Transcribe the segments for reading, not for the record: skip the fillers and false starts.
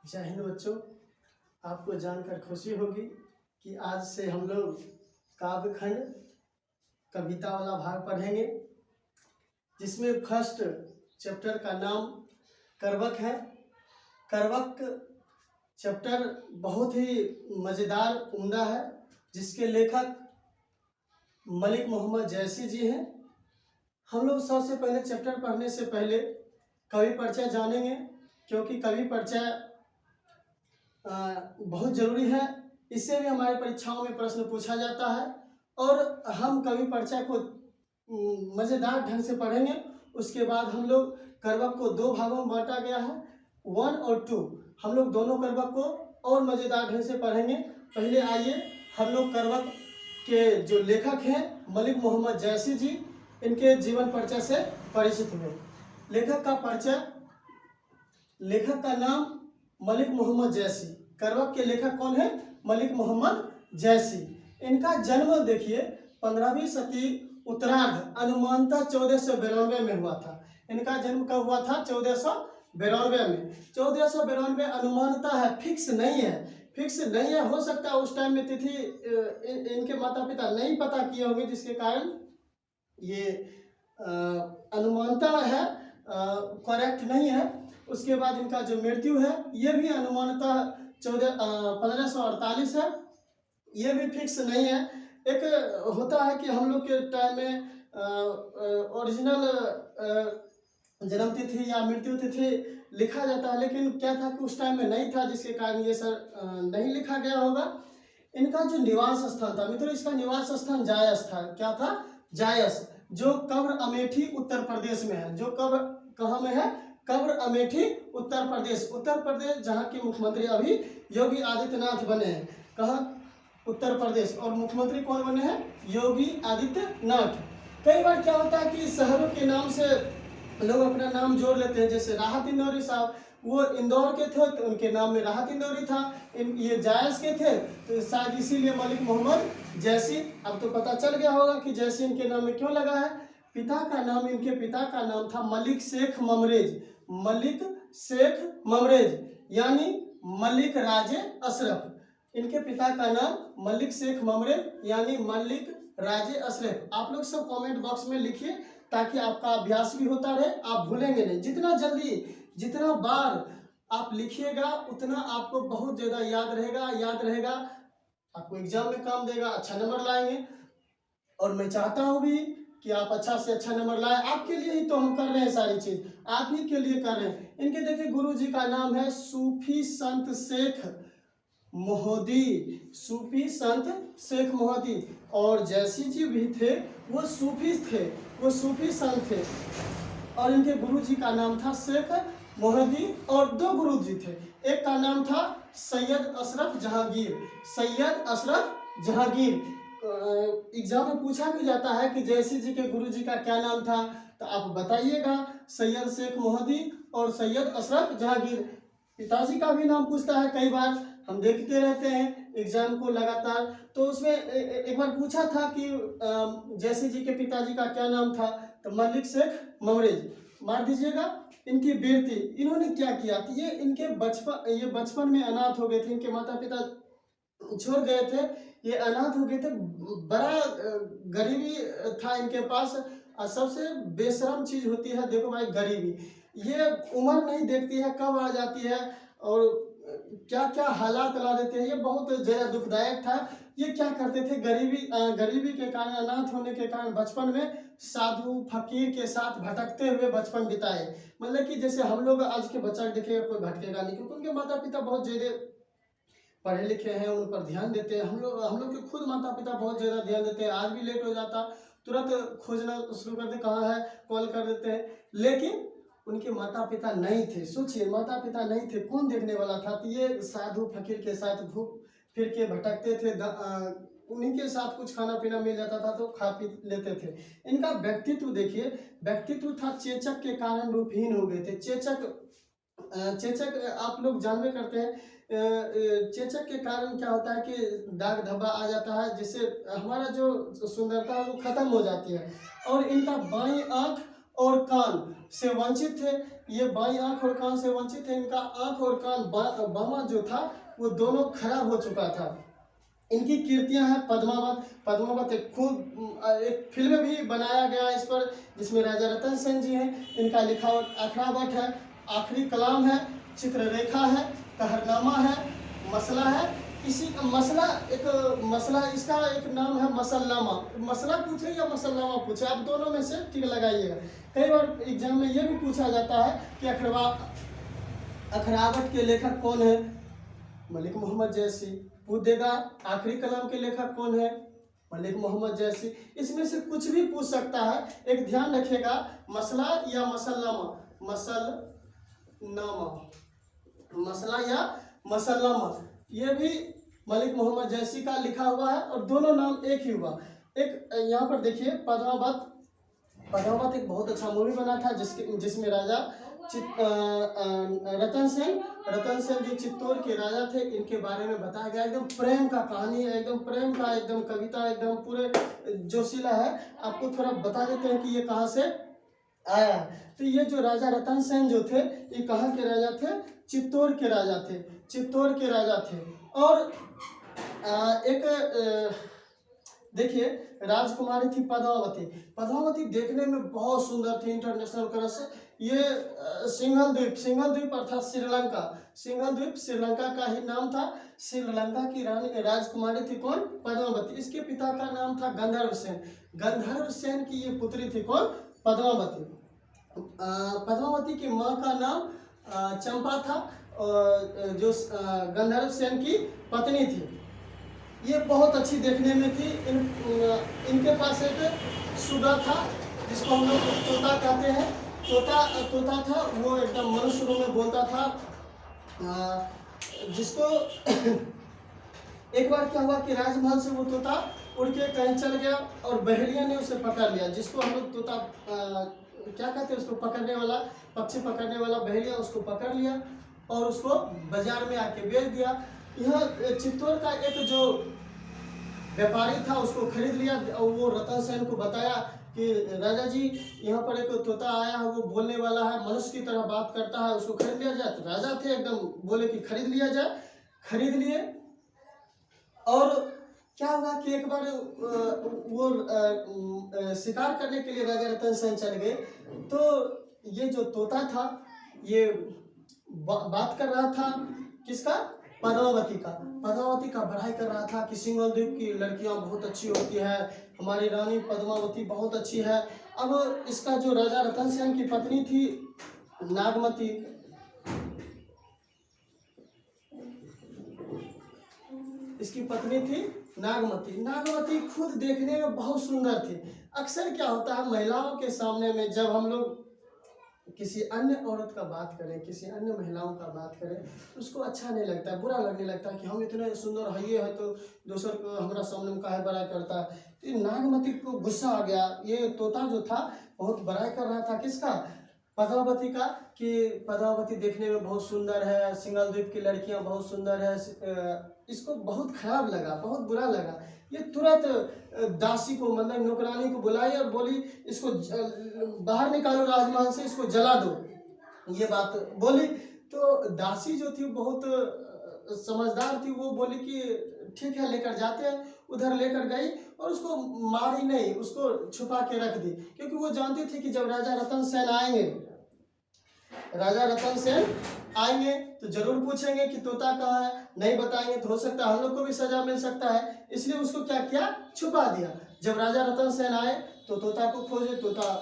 जय हिंद बच्चों। आपको जानकर खुशी होगी कि आज से हम लोग काव्य खंड कविता वाला भाग पढ़ेंगे, जिसमें फर्स्ट चैप्टर का नाम करवक है। करवक चैप्टर बहुत ही मज़ेदार उम्दा है, जिसके लेखक मलिक मोहम्मद जैसी जी हैं। हम लोग सबसे पहले चैप्टर पढ़ने से पहले कवि परिचय जानेंगे, क्योंकि कवि परिचय बहुत ज़रूरी है। इससे भी हमारी परीक्षाओं में प्रश्न पूछा जाता है और हम कवि परिचय को मज़ेदार ढंग से पढ़ेंगे। उसके बाद हम लोग करवक को दो भागों में बांटा गया है, 1 और 2। हम लोग दोनों करवक को और मज़ेदार ढंग से पढ़ेंगे। पहले आइए हम लोग करवक के जो लेखक हैं मलिक मोहम्मद जैसी जी, इनके जीवन परिचय से परिचित हुए। लेखक का परिचय, लेखक का नाम मलिक मोहम्मद जैसी। करवक के लेखक कौन है? मलिक मोहम्मद जैसी। इनका जन्म देखिए 15वीं शती उत्तरार्ध अनुमानतः 1492 में हुआ था। इनका जन्म कब हुआ था? 1492 में। 1492 अनुमानतः है, फिक्स नहीं है। फिक्स नहीं है, हो सकता है उस टाइम में तिथि इनके माता पिता नहीं पता किए होंगे, जिसके कारण ये अनुमानतः है, करेक्ट नहीं है। उसके बाद इनका जो मृत्यु है ये भी अनुमानतः 1548 है, ये भी फिक्स नहीं है। एक होता है कि हम लोग के टाइम में ओरिजिनल जन्म तिथि या मृत्यु तिथि लिखा जाता है, लेकिन क्या था कि उस टाइम में नहीं था, जिसके कारण ये सर नहीं लिखा गया होगा। इनका जो निवास स्थान था मित्रों, इसका निवास स्थान जायस था। क्या था? जायस, जो कब्र अमेठी उत्तर प्रदेश में है। जो कब्र कहाँ में है? कब्र अमेठी उत्तर प्रदेश। उत्तर प्रदेश जहाँ के मुख्यमंत्री अभी योगी आदित्यनाथ बने हैं। कहाँ? उत्तर प्रदेश। और मुख्यमंत्री कौन बने हैं? योगी आदित्यनाथ। कई बार क्या होता है कि शहरों के नाम से लोग अपना नाम जोड़ लेते हैं, जैसे राहत इंदौरी साहब, वो इंदौर के थे तो उनके नाम में राहत इंदौरी था। ये जायस के थे तो शायद इसीलिए मलिक मोहम्मद जैसी। अब तो पता चल गया होगा कि जैसी इनके नाम में क्यों लगा है। पिता का नाम, इनके पिता का नाम था मलिक शेख ममरेज। मलिक शेख ममरेज यानी मलिक राजे अशरफ। इनके पिता का नाम मलिक शेख ममरेज यानी मलिक राजे अशरफ। आप लोग सब कमेंट बॉक्स में लिखिए, ताकि आपका अभ्यास भी होता रहे, आप भूलेंगे नहीं। जितना जल्दी, जितना बार आप लिखिएगा उतना आपको बहुत ज़्यादा याद रहेगा। आपको एग्जाम में काम देगा, अच्छा नंबर लाएंगे। और मैं चाहता हूँ भी कि आप अच्छा से अच्छा नंबर लाए। आपके लिए ही तो हम कर रहे हैं सारी चीज़, आप ही के लिए कर रहे हैं। इनके देखिए गुरु जी का नाम है सूफी संत शेख मोहदी। सूफी संत शेख मोहदी। और जैसी जी भी थे वो सूफी थे, वो सूफी संत थे। और इनके गुरु जी का नाम था शेख मोहदी। और दो गुरु जी थे, एक का नाम था सैयद अशरफ जहांगीर। सैयद अशरफ जहांगीर। एग्जाम में पूछा भी जाता है कि जैसी जी के गुरु जी का क्या नाम था, तो आप बताइएगा। सैयद शेख मोहदी और सैयद अशरफ जहांगीर। पिताजी का भी नाम पूछता है, कई बार हम देखते रहते हैं एग्जाम को लगातार। तो उसमें एक बार पूछा था कि जैसी जी के पिताजी का क्या नाम था, तो मलिक शेख ममरेज। मार दीजिएगा। इनकी बेटी, इन्होंने क्या किया कि ये बचपन में अनाथ हो गए थे। इनके माता पिता छोड़ गए थे, ये अनाथ हो गए थे। बड़ा गरीबी था इनके पास। सबसे बेशरम चीज होती है, देखो भाई, गरीबी। ये उम्र नहीं देखती है कब आ जाती है और क्या क्या हालात ला देते हैं। ये बहुत ज़्यादा दुखदायक था। ये क्या करते थे, गरीबी के कारण, अनाथ होने के कारण बचपन में साधु फकीर के साथ भटकते हुए बचपन बिताए। मतलब कि जैसे हम लोग आज के बच्चा देखेगा कोई भटकेगा नहीं, क्योंकि उनके माता पिता बहुत ज़्यादा पढ़े लिखे हैं, उन पर ध्यान देते हैं। हम लोग के खुद माता पिता बहुत ज़्यादा ध्यान देते हैं। आज भी लेट हो जाता तुरंत खोजना शुरू कर दे, कहाँ है, कॉल कर देते हैं। लेकिन उनके माता पिता नहीं थे। सोचिए, माता पिता नहीं थे, कौन देखने वाला था? तो ये साधु फकीर के साथ घूम फिर के भटकते थे। उन्हीं के साथ कुछ खाना पीना मिल जाता था तो खा पी लेते थे। इनका व्यक्तित्व देखिए, व्यक्तित्व था चेचक के कारण रूपहीन हो गए थे। चेचक आप लोग जानबे करते हैं। चेचक के कारण क्या होता है कि दाग धब्बा आ जाता है, जिससे हमारा जो सुंदरता है वो खत्म हो जाती है। और इनका बाईं आंख और कान से वंचित थे, ये बाई आंख और कान से वंचित थे। इनका आंख और कान बामा जो था वो दोनों खराब हो चुका था। इनकी कीर्तियां हैं पद्मावत। पद्मावत एक फिल्म भी बनाया गया इस पर, जिसमें राजा रतन सेन जी हैं। इनका लिखावट अखरावट है, आखिरी कलाम है, चित्ररेखा है, कहरनामा है, मसला है। इसी मसला इसका एक नाम है मसलनामा। मसला पूछे या मसलनामा पूछे, आप दोनों में से ठीक लगाइएगा। कई बार एग्जाम में यह भी पूछा जाता है कि अखरावट के लेखक कौन है? मलिक मोहम्मद जैसी। पूछ देगा आखिरी कलाम के लेखक कौन है? मलिक मोहम्मद जैसी। इसमें से कुछ भी पूछ सकता है। एक ध्यान रखिएगा, मसला या मसलनामा, मसलनामा, मसला या मसलनामा, ये भी मलिक मोहम्मद जैसी का लिखा हुआ है और दोनों नाम एक ही हुआ। एक यहाँ पर देखिए पद्मावत। पद्मावत एक बहुत अच्छा मूवी बना था जिसमें राजा रतन सेन जी चित्तौड़ के राजा थे। इनके बारे में बताया गया, एकदम प्रेम का कहानी है, एकदम प्रेम का एकदम कविता, एकदम पूरे जोशीला है। आपको थोड़ा बता देते हैं कि ये कहाँ से आया। तो ये जो राजा रतन सेन जो थे, ये कहाँ के राजा थे? चित्तौड़ के राजा थे, चित्तौड़ के राजा थे। और देखिए राजकुमारी थी पद्मावती। पद्मावती देखने में बहुत सुंदर थी, इंटरनेशनल क्रश। ये सिंघल द्वीप अर्थात सिंघल द्वीप श्रीलंका का ही नाम था। श्रीलंका की रानी राजकुमारी थी कौन? पद्मावती। इसके पिता का नाम था गंधर्व सेन की ये पुत्री थी कौन? पद्मावती। पद्मावती की माँ का नाम चंपा था, जो गंधर्व सेन की पत्नी थी। ये बहुत अच्छी देखने में थी। इनके पास एक सुगा था जिसको हम लोग तोता कहते हैं। तोता था, वो एकदम मनुष्य रूप में बोलता था। जिसको एक बार क्या हुआ कि राजमहल से वो तोता उड़ के कहीं चल गया और बहेलिया ने उसे पकड़ लिया। जिसको हम लोग तोता क्या कहते हैं, उसको पकड़ने वाला, पक्षी पकड़ने वाला बहेलिया, उसको पकड़ लिया और उसको बाजार में आके बेच दिया। यह चित्तौड़ का एक जो व्यापारी था उसको खरीद लिया और वो रतन सेन को बताया कि राजा जी यहाँ पर एक तोता आया है, वो बोलने वाला है, मनुष्य की तरह बात करता है, उसको खरीद लिया जाए। तो राजा थे एकदम बोले कि खरीद लिया जाए। खरीद लिए। और क्या हुआ कि एक बार वो शिकार करने के लिए राजा रतन सेन चल गए। तो ये जो तोता था ये बात कर रहा था किसका? पद्मावती का बड़ाई कर रहा था कि सिंघल द्वीप की लड़कियां बहुत अच्छी होती है, हमारी रानी पद्मावती बहुत अच्छी है। अब इसका जो राजा रतन सेन की पत्नी थी नागमती, इसकी पत्नी थी नागमती खुद देखने में बहुत सुंदर थी। अक्सर क्या होता है महिलाओं के सामने में, जब हम लोग किसी अन्य औरत का बात करें, किसी अन्य महिलाओं का बात करें, उसको अच्छा नहीं लगता है, बुरा लगने लगता है कि हम इतने सुंदर है, ये है तो दूसर को हमारा सामने में काहे बड़ाई करता है। तो नागमती को गुस्सा आ गया। ये तोता जो था बहुत बड़ाई कर रहा था किसका? पद्मावती का, कि पद्मावती देखने में बहुत सुंदर है, सिंघल द्वीप की लड़कियां बहुत सुंदर है। इसको बहुत खराब लगा, बहुत बुरा लगा। ये तुरंत दासी को, मतलब नौकरानी को बुलाई और बोली इसको बाहर निकालो राजमहल से, इसको जला दो, ये बात बोली। तो दासी जो थी बहुत समझदार थी, वो बोली कि ठीक है लेकर जाते हैं। उधर लेकर गई और उसको मारी नहीं, उसको छुपा के रख दी, क्योंकि वो जानती थी कि जब राजा रतन सेन आएंगे तो जरूर पूछेंगे कि तोता कहाँ है। नहीं बताएंगे तो हो सकता है हम लोग को भी सजा मिल सकता है। इसलिए उसको क्या किया? छुपा दिया। जब राजा रतन सेन आए तो तोता को खोजे, तोता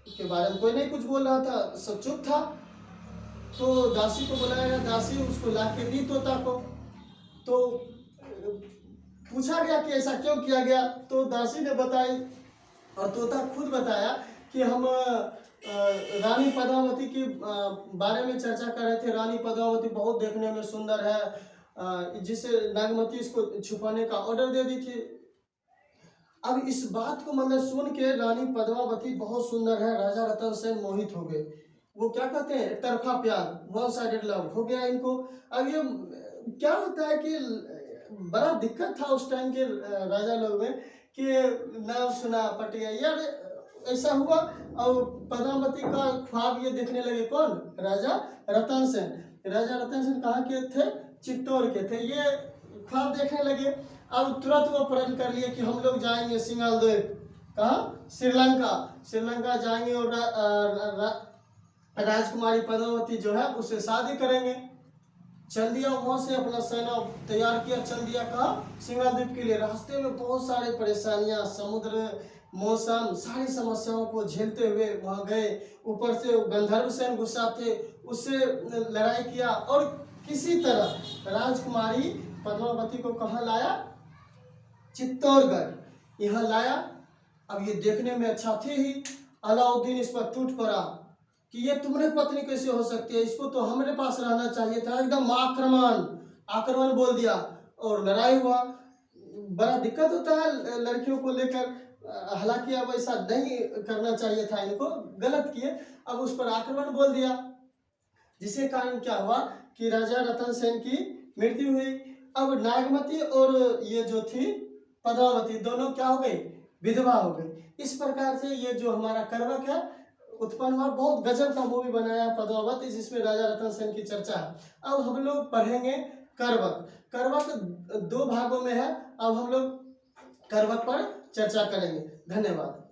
के बारे में कोई नहीं कुछ बोल रहा था, सब चुप था। तो दासी को बुलाया गया, दासी उसको ला के दी तोता को। तो पूछा गया कि ऐसा क्यों किया गया, तो दासी ने बताई और तोता खुद बताया कि हम रानी पद्मावती के बारे में चर्चा कर रहे थे। रानी पद्मावती बहुत देखने में सुंदर है, जिसे नागमती इसको छुपाने का ऑर्डर दे दी थी। अब इस बात को मतलब सुन के रानी पद्मावती बहुत सुंदर है, राजा रतन सेन मोहित हो गए। वो क्या कहते हैं, एक तरफा प्यार, वन साइडेड लव हो गया इनको। अब ये क्या होता है कि बड़ा दिक्कत था उस टाइम के राजा लोग में कि नाम सुना पट गया यार। ऐसा हुआ और पद्मावती का ख्वाब ये देखने लगे कौन? राजा रतन सेन। राजा रतन सेन कहाँ के थे? चित्तौड़ के थे। ये ख्वाब देखने लगे। अब तुरंत वो प्रण कर लिए कि हम लोग जाएंगे सिंगाल द्वीप, कहाँ? श्रीलंका। श्रीलंका जाएंगे और राजकुमारी पद्मावती जो है उससे शादी करेंगे। चल दिया वहां से, अपना सेना तैयार किया, चल दिया कहाँ? सिंगाल द्वीप के लिए। रास्ते में बहुत सारे परेशानियां, समुद्र, मौसम, सारी समस्याओं को झेलते हुए वहां गए। ऊपर से गंधर्व सेन गुस्सा थे, उससे लड़ाई किया और किसी तरह राजकुमारी पद्मावती को कहाँ लाया? चित्तौड़गढ़ यहाँ लाया। अब ये देखने में अच्छा थे ही, अलाउद्दीन इस पर टूट पड़ा कि ये तुम्हारी पत्नी कैसे हो सकती है, इसको तो हमारे पास रहना चाहिए था। एकदम आक्रमण आक्रमण बोल दिया और लड़ाई हुआ। बड़ा दिक्कत होता है लड़कियों को लेकर, हालांकि अब ऐसा नहीं करना चाहिए था, इनको गलत किए। अब उस पर आक्रमण बोल दिया, जिसके कारण क्या हुआ कि राजा रतन सेन की मृत्यु हुई। अब नागमती और ये जो थी पद्मावती दोनों क्या हो गई? विधवा हो गई। इस प्रकार से ये जो हमारा करवक है उत्पन्न हुआ। बहुत गजब का मूवी बनाया पद्मावत, जिसमें राजा रतन सेन की चर्चा है। अब हम लोग पढ़ेंगे करवक। करवक दो भागों में है। अब हम लोग करवक पर चर्चा करेंगे। धन्यवाद।